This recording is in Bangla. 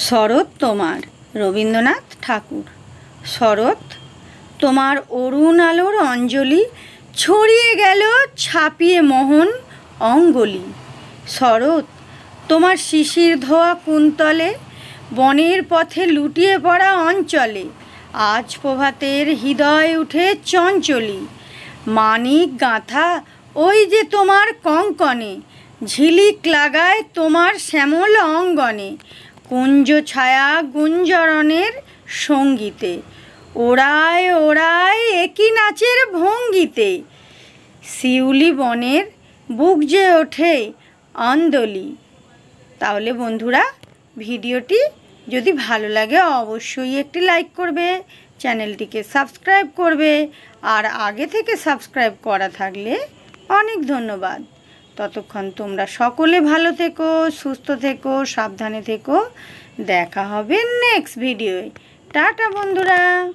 শরৎ তোমার, রবীন্দ্রনাথ ঠাকুর। শরৎ তোমার অরুণ আলোর অঞ্জলি ছড়িয়ে গেল ছাপিয়ে মোহন অঙ্গলি। শরৎ তোমার শিশির ধোয়া কুন্তলে বনের পথে লুটিয়ে পড়া অঞ্চলে আজ প্রভাতের হৃদয় উঠে চঞ্চলি। মানিক গাঁথা ওই যে তোমার কঙ্কণে, ঝিলিক লাগায় তোমার শ্যামল অঙ্গনে। কুঞ্জ ছায়া গুঞ্জরণের সঙ্গীতে ওড়ায় ওড়ায় একই নাচের ভঙ্গিতে। শিউলি বনের বুক যে ওঠে আন্দোলি। তাহলে বন্ধুরা, ভিডিওটি যদি ভালো লাগে অবশ্যই একটি লাইক করবে, চ্যানেলটিকে সাবস্ক্রাইব করবে, আর আগে থেকে সাবস্ক্রাইব করা থাকলে অনেক ধন্যবাদ। ততক্ষণ তোমরা সকলে ভালো থেকো, সুস্থ থেকো, সাবধানে থেকো। দেখা হবে নেক্সট ভিডিওয়। টাটা বন্ধুরা।